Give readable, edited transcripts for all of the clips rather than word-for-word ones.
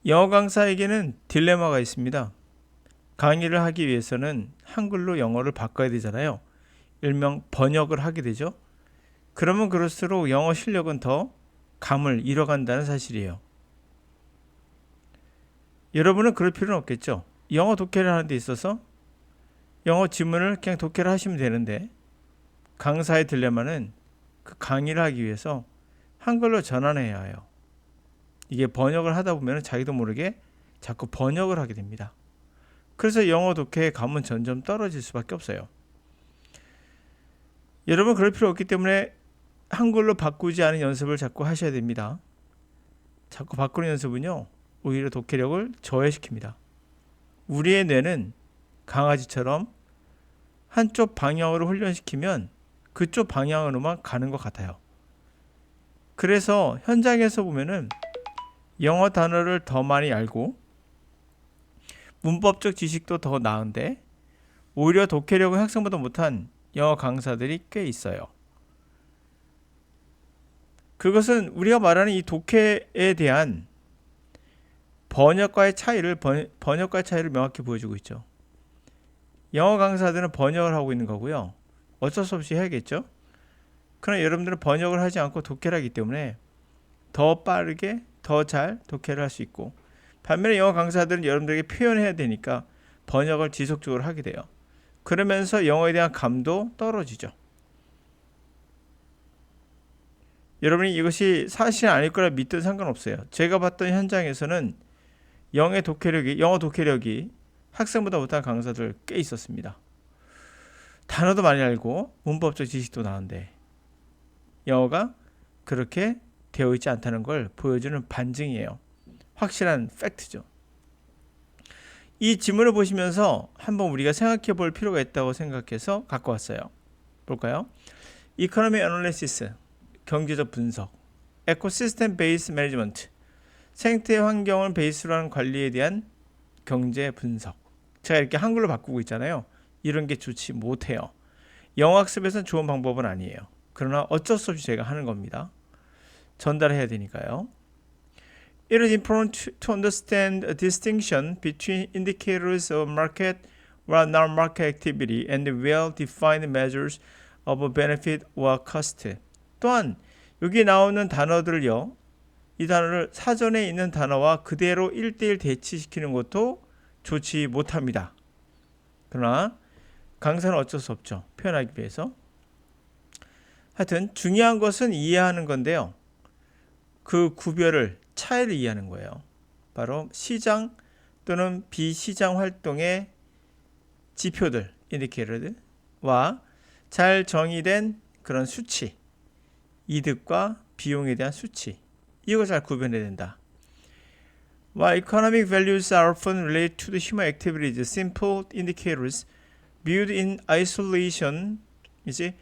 영어 강사에게는 딜레마가 있습니다. 강의를 하기 위해서는 한글로 영어를 바꿔야 되잖아요. 일명 번역을 하게 되죠. 그러면 그럴수록 영어 실력은 더 감을 잃어간다는 사실이에요. 여러분은 그럴 필요는 없겠죠. 영어 독해를 하는 데 있어서 영어 지문을 그냥 독해를 하시면 되는데, 강사의 딜레마는 그 강의를 하기 위해서 한글로 전환해야 해요. 이게 번역을 하다 보면 자기도 모르게 자꾸 번역을 하게 됩니다. 그래서 영어 독해의 감은 점점 떨어질 수밖에 없어요. 여러분 그럴 필요 없기 때문에 한글로 바꾸지 않은 연습을 자꾸 하셔야 됩니다. 자꾸 바꾸는 연습은요, 오히려 독해력을 저해시킵니다. 우리의 뇌는 강아지처럼 한쪽 방향으로 훈련시키면 그쪽 방향으로만 가는 것 같아요. 그래서 현장에서 보면은 영어 단어를 더 많이 알고 문법적 지식도 더 나은데 오히려 독해력은 학생보다 못한 영어 강사들이 꽤 있어요. 그것은 우리가 말하는 이 독해에 대한 번역과의 차이를 명확히 보여주고 있죠. 영어 강사들은 번역을 하고 있는 거고요. 어쩔 수 없이 해야겠죠. 그러나 여러분들은 번역을 하지 않고 독해를 하기 때문에 더 빠르게 더 잘 독해를 할 수 있고, 반면에 영어 강사들은 여러분들에게 표현해야 되니까 번역을 지속적으로 하게 돼요. 그러면서 영어에 대한 감도 떨어지죠. 여러분이 이것이 사실이 아닐 거라 믿든 상관없어요. 제가 봤던 현장에서는 영어 독해력이 학생보다 못한 강사들 꽤 있었습니다. 단어도 많이 알고 문법적 지식도 나은데 영어가 그렇게 되어 있지 않다는 걸 보여주는 반증이에요. 확실한 팩트죠. 이 지문을 보시면서 한번 우리가 생각해 볼 필요가 있다고 생각해서 갖고 왔어요. 볼까요? Economic Analysis, 경제적 분석, Ecosystem Based Management, 생태 환경을 베이스로 하는 관리에 대한 경제 분석. 제가 이렇게 한글로 바꾸고 있잖아요. 이런 게 좋지 못해요. 영어 학습에서는 좋은 방법은 아니에요. 그러나 어쩔 수 없이 제가 하는 겁니다. 전달해야 되니까요. It is important to understand a distinction between indicators of market or non-market activity and well-defined measures of benefit or cost. 또한 여기 나오는 단어들을요, 이 단어를 사전에 있는 단어와 그대로 1대1 대치시키는 것도 좋지 못합니다. 그러나 강사는 어쩔 수 없죠. 표현하기 위해서. 하여튼 중요한 것은 이해하는 건데요. 그 구별을, 차이를 이해하는 거예요. 바로 시장 또는 비시장 활동의 지표들, 인디케이터들과 잘 정의된 그런 수치, 이득과 비용에 대한 수치, 이걸 잘 구별해야 된다. While economic values are often related to the human activities, simple indicators viewed in isolation, 이제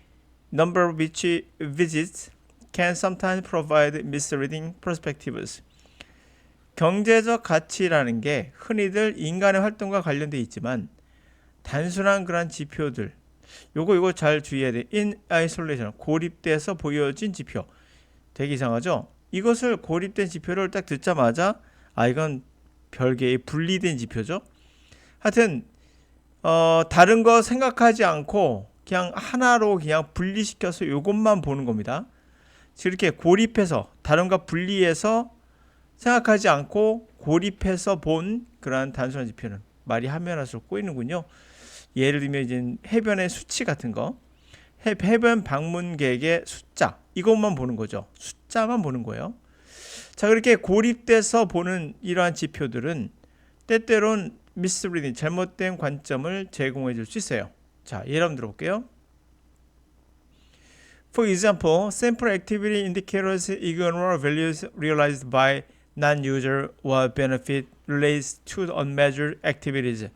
number of visits can sometimes provide misleading perspectives. 경제적 가치라는 게 흔히들 인간의 활동과 관련돼 있지만 단순한 그런 지표들, 요거 잘 주의해야 돼. In isolation, 고립돼서 보여진 지표. 되게 이상하죠? 이것을 고립된 지표를 딱 듣자마자 이건 별개의 분리된 지표죠. 하여튼 다른 거 생각하지 않고 그냥 하나로 그냥 분리시켜서 이것만 보는 겁니다. 이렇게 고립해서 다른 거 분리해서 생각하지 않고 고립해서 본 그러한 단순한 지표는 말이 하면 할수록 꼬이는군요. 예를 들면 이제 해변의 수치 같은 거, 해변 방문객의 숫자, 이것만 보는 거죠. 숫자만 보는 거예요. 자, 그렇게 고립돼서 보는 이러한 지표들은 때때론 misleading, 잘못된 관점을 제공해 줄 수 있어요. 자, 예를 한번 들어볼게요. For example, sample activity indicators ignore values realized by non-user or benefit relates to unmeasured activities.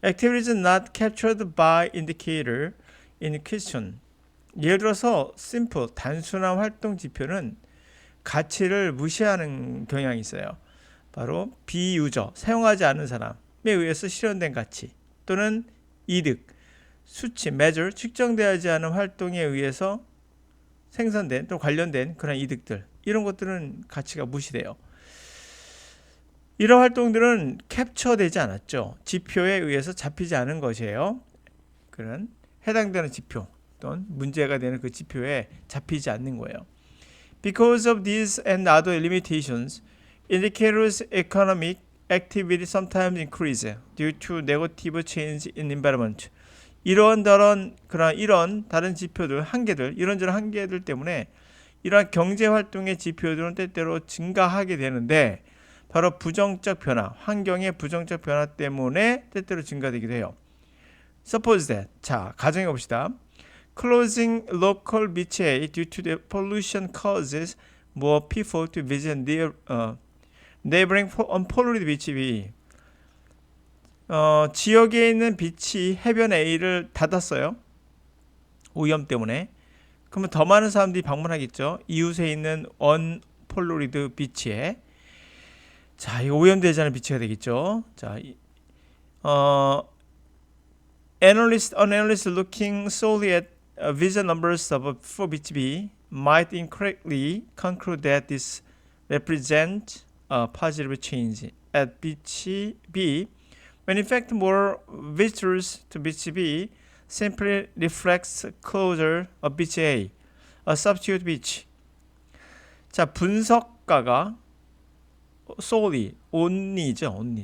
Activities not captured by indicator in question. 예를 들어서 simple, 단순한 활동 지표는 가치를 무시하는 경향이 있어요. 바로 비유저, 사용하지 않는 사람에 의해서 실현된 가치 또는 이득, 수치, measure, 측정되지 않은 활동에 의해서 생산된 또 관련된 그런 이득들, 이런 것들은 가치가 무시돼요. 이런 활동들은 캡처되지 않았죠. 지표에 의해서 잡히지 않은 것이에요. 그런 해당되는 지표 또는 문제가 되는 그 지표에 잡히지 않는 거예요. Because of these and other limitations, indicators economic activity sometimes increase due to negative change in environment. 이런 다른 지표들 한계들 이런저런 한계들 때문에 이러한 경제 활동의 지표들은 때때로 증가하게 되는데 바로 부정적 변화, 환경의 부정적 변화 때문에 때때로 증가되기도 해요. Suppose that. 자, 가정해 봅시다. Closing local beaches due to the pollution causes more people to visit near neighboring unpolluted beach. 지역에 있는 비치 해변 A를 닫았어요. 오염 때문에. 그러면 더 많은 사람들이 방문하겠죠. 이웃에 있는 unpolluted 비치에. 자, 이거 오염되지 않은 비치가 되겠죠. 자, analysts looking solely at visit numbers for beach B might incorrectly conclude that this represents a positive change at beach B, when in fact more visitors to beach B simply reflects closure of beach A, a substitute beach. 자, 분석가가 solely, only,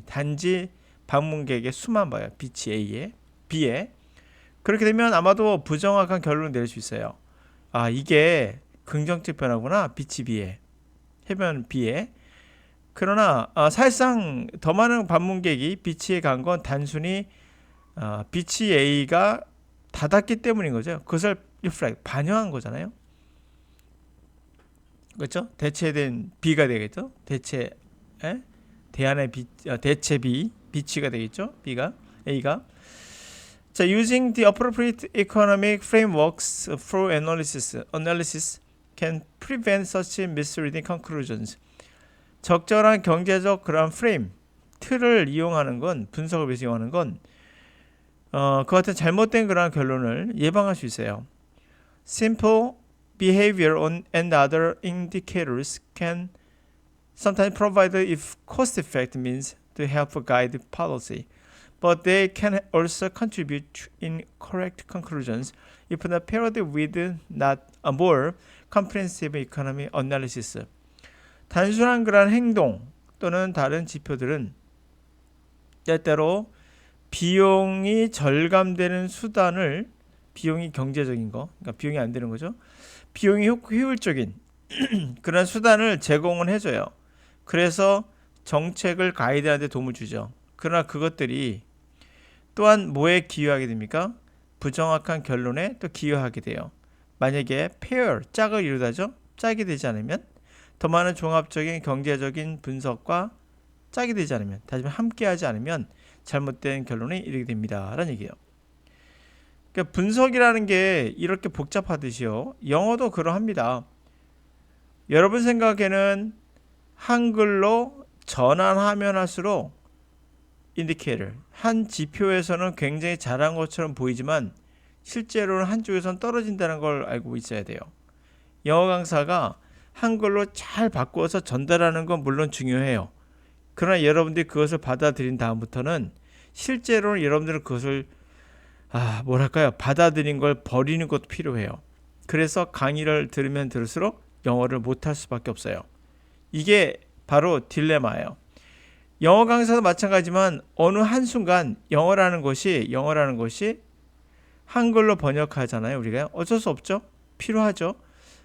단지 방문객의 수만 봐요. 비치 A에, B에. 그렇게 되면 아마도 부정확한 결론을 내릴 수 있어요. 아, 이게 긍정적 변화구나. 비치 B에, 해변 B에. 그러나 사실상 더 많은 방문객이 비치에 간 건 단순히 비치 A가 닫았기 때문인 거죠. 그것을 reflect, 반영한 거잖아요. 그렇죠? 대체된 B가 되겠죠. 대안의 대체 B, 비치가 되겠죠. B가, A가. 자, using the appropriate economic frameworks for analysis can prevent such misleading conclusions. 적절한 경제적 그런 프레임, 틀을 이용하는 건, 분석을 위해서 이용하는 건 그 같은 잘못된 그런 결론을 예방할 수 있어요. Simple behavior and other indicators can sometimes provide if cost-effective means to help guide policy, but they can also contribute to incorrect conclusions if not paired with not a more comprehensive economic analysis. 단순한 그런 행동 또는 다른 지표들은 때때로 비용이 절감되는 수단을, 비용이 경제적인 거, 그러니까 비용이 안 되는 거죠. 비용이 효율적인 그런 수단을 제공을 해줘요. 그래서 정책을 가이드하는 데 도움을 주죠. 그러나 그것들이 또한 뭐에 기여하게 됩니까? 부정확한 결론에 또 기여하게 돼요. 만약에 pair, 짝을 이루다죠. 짝이 되지 않으면, 더 많은 종합적인 경제적인 분석과 짝이 되지 않으면, 다시 말해 함께하지 않으면 잘못된 결론에 이르게 됩니다. 라는 얘기예요. 그러니까 분석이라는 게 이렇게 복잡하듯이요. 영어도 그러합니다. 여러분 생각에는 한글로 전환하면 할수록 indicator, 한 지표에서는 굉장히 잘한 것처럼 보이지만 실제로는 한쪽에서는 떨어진다는 걸 알고 있어야 돼요. 영어 강사가 한글로 잘 바꿔서 전달하는 건 물론 중요해요. 그러나 여러분들이 그것을 받아들인 다음부터는 실제로는 여러분들은 그것을 받아들인 걸 버리는 것도 필요해요. 그래서 강의를 들으면 들을수록 영어를 못할 수밖에 없어요. 이게 바로 딜레마예요. 영어 강사도 마찬가지지만 어느 한순간 영어라는 것이 한글로 번역하잖아요. 우리가 어쩔 수 없죠. 필요하죠.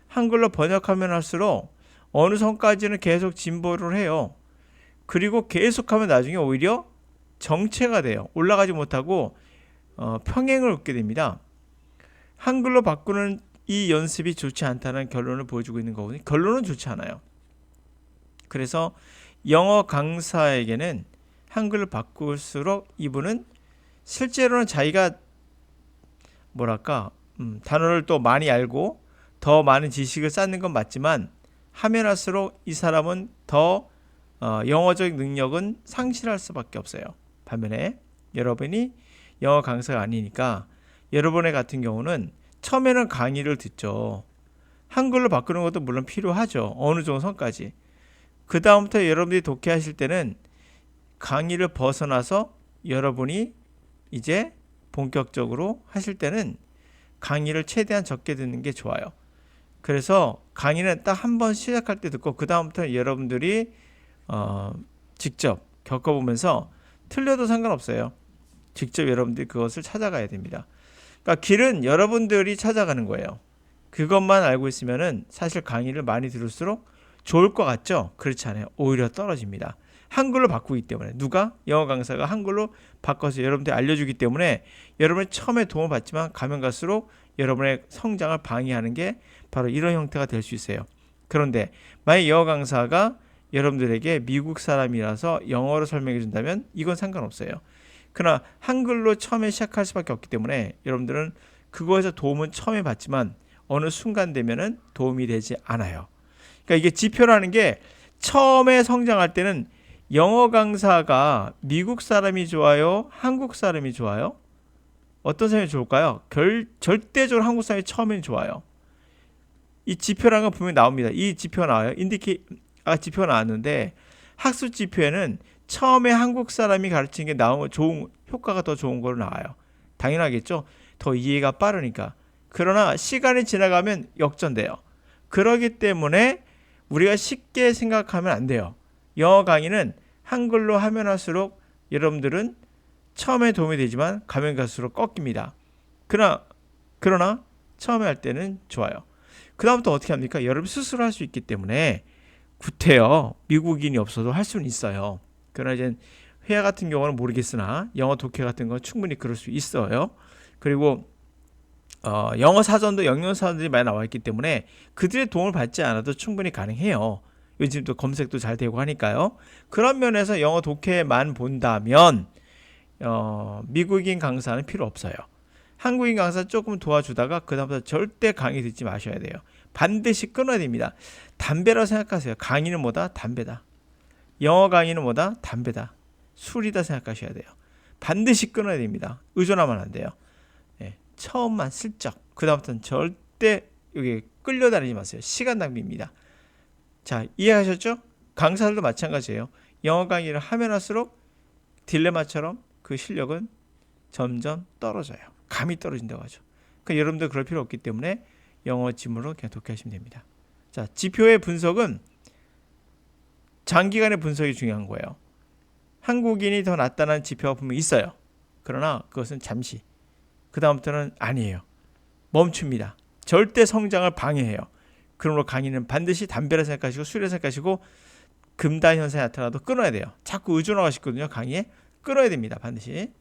한글로 번역하면 할수록 어느 선까지는 계속 진보를 해요. 그리고 계속하면 나중에 오히려 정체가 돼요. 올라가지 못하고 평행을 얻게 됩니다. 한글로 바꾸는 이 연습이 좋지 않다는 결론을 보여주고 있는 거거든요. 결론은 좋지 않아요. 그래서 영어 강사에게는 한글로 바꿀수록 이분은 실제로는 자기가 단어를 또 많이 알고 더 많은 지식을 쌓는 건 맞지만 하면 할수록 이 사람은 더 영어적 능력은 상실할 수밖에 없어요. 반면에 여러분이 영어 강사가 아니니까 여러분의 같은 경우는 처음에는 강의를 듣죠. 한글로 바꾸는 것도 물론 필요하죠. 어느 정도 선까지. 그 다음부터 여러분들이 독해하실 때는 강의를 벗어나서 여러분이 이제 본격적으로 하실 때는 강의를 최대한 적게 듣는 게 좋아요. 그래서 강의는 딱 한 번 시작할 때 듣고 그 다음부터 여러분들이 직접 겪어보면서 틀려도 상관없어요. 직접 여러분들이 그것을 찾아가야 됩니다. 그러니까 길은 여러분들이 찾아가는 거예요. 그것만 알고 있으면은 사실 강의를 많이 들을수록 좋을 것 같죠? 그렇지 않아요. 오히려 떨어집니다. 한글로 바꾸기 때문에 누가? 영어 강사가 한글로 바꿔서 여러분들이 알려주기 때문에 여러분이 처음에 도움을 받지만 가면 갈수록 여러분의 성장을 방해하는 게 바로 이런 형태가 될 수 있어요. 그런데 만약 영어 강사가 여러분들에게 미국 사람이라서 영어로 설명해 준다면 이건 상관없어요. 그러나 한글로 처음에 시작할 수밖에 없기 때문에 여러분들은 그거에서 도움은 처음에 받지만 어느 순간 되면은 도움이 되지 않아요. 그러니까 이게 지표라는 게 처음에 성장할 때는 영어 강사가 미국 사람이 좋아요? 한국 사람이 좋아요? 어떤 사람이 좋을까요? 절대적으로 한국 사람이 처음엔 좋아요. 이 지표라는 건 분명히 나옵니다. 이 지표가 나와요. 지표가 나왔는데 학습 지표에는 처음에 한국 사람이 가르치는 게 나오면 효과가 더 좋은 거로 나와요. 당연하겠죠? 더 이해가 빠르니까. 그러나 시간이 지나가면 역전돼요. 그렇기 때문에 우리가 쉽게 생각하면 안 돼요. 영어 강의는 한글로 하면 할수록 여러분들은 처음에 도움이 되지만 가면 갈수록 꺾입니다. 그러나 처음에 할 때는 좋아요. 그 다음부터 어떻게 합니까? 여러분 스스로 할 수 있기 때문에 구태여 미국인이 없어도 할 수는 있어요. 그러나 이제 회화 같은 경우는 모르겠으나 영어 독해 같은 건 충분히 그럴 수 있어요. 그리고 영어 사전도 영영 사전들이 많이 나와 있기 때문에 그들의 도움을 받지 않아도 충분히 가능해요. 요즘 또 검색도 잘 되고 하니까요. 그런 면에서 영어 독해만 본다면 미국인 강사는 필요 없어요. 한국인 강사 조금 도와주다가 그 다음부터 절대 강의 듣지 마셔야 돼요. 반드시 끊어야 됩니다. 담배라고 생각하세요. 강의는 뭐다? 담배다. 영어 강의는 뭐다? 담배다. 술이다 생각하셔야 돼요. 반드시 끊어야 됩니다. 의존하면 안 돼요. 네, 처음만 슬쩍. 그 다음부터는 절대 여기 끌려다니지 마세요. 시간 낭비입니다. 자, 이해하셨죠? 강사들도 마찬가지예요. 영어 강의를 하면 할수록 딜레마처럼 그 실력은 점점 떨어져요. 감이 떨어진다고 하죠. 그러니까 여러분들 그럴 필요 없기 때문에 영어 지문으로 그냥 독해하시면 됩니다. 자, 지표의 분석은 장기간의 분석이 중요한 거예요. 한국인이 더 낫다는 지표가 분명히 있어요. 그러나 그것은 잠시. 그 다음부터는 아니에요. 멈춥니다. 절대 성장을 방해해요. 그러므로 강의는 반드시 담배라 생각하시고 술이라 생각하시고 금단 현상이 나타나도 끊어야 돼요. 자꾸 의존하고 싶거든요. 강의에 끊어야 됩니다. 반드시.